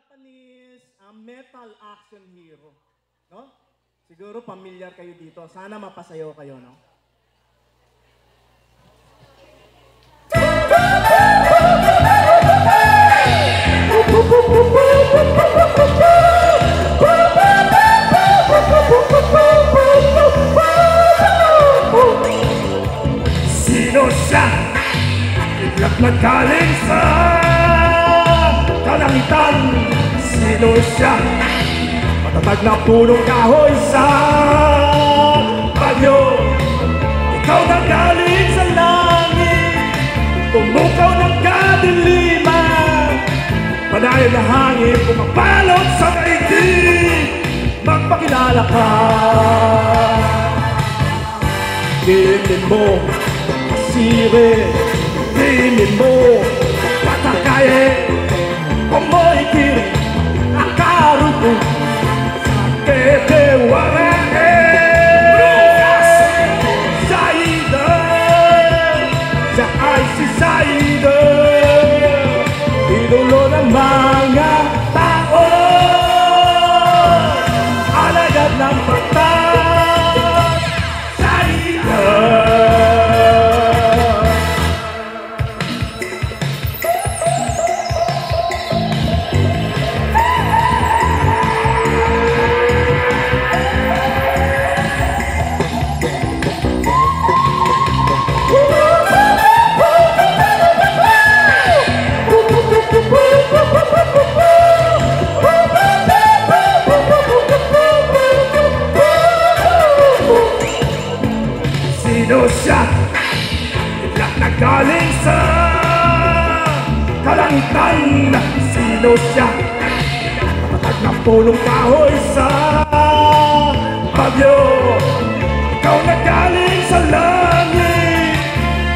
Japanese metal action hero. No? Siguro familiar kayo dito. Sana mapasayaw kayo, no? Sino siya? Biglat na galing sa kalangitan. Sino siya? Matatag na punong kahoy sa bagyo. Ikaw na galing sa langit, tumukaw ng kadiliman. Panayon na hangin, pumapalot sa daigdig. Magpakilala ka. Dinin mo, kasire. Dinin mo, patakaye. Omoy kiri, akaruto. Sakete warae. Saida, siya ay si Saida. Idolo ng mga tao. Alagad ng batas. Saida. Sino siya? Bigla na galing sa kalangitan. Sino siya? Matatag na punong kahoy sa bagyo. Ikaw na galing sa langit,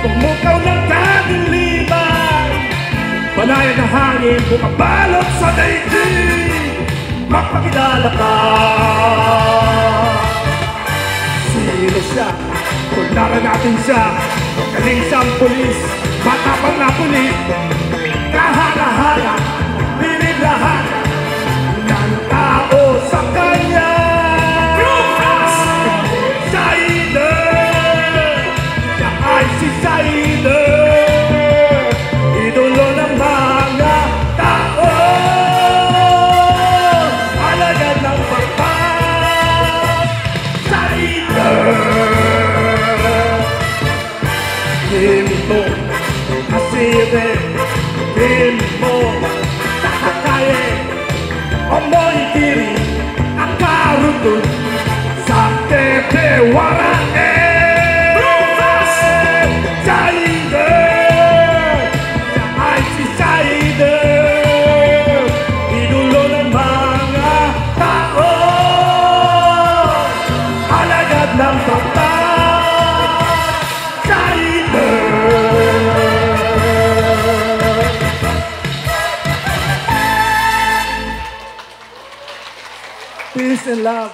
tumukaw ng kadiliman. Panayon na hangin, bumabalot sa daigdig. Magpakilala ka. Sino siya? Tularan natin siya. Galing siyang pulis, matapang na pulis. Kahanga-hanga, pilit lahat ng tao sa kanya. Saida, siya ay si Saida. Idolo ng mga tao. Alagad ng batas. Saida. Dinin mo, kasire. Dinin mo, tatakaye. Omoy kiri, akaruto. Sakete warae. Saida, siya ay si Saida. Idolo ng mga tao. Alagad ng batas. Peace and love.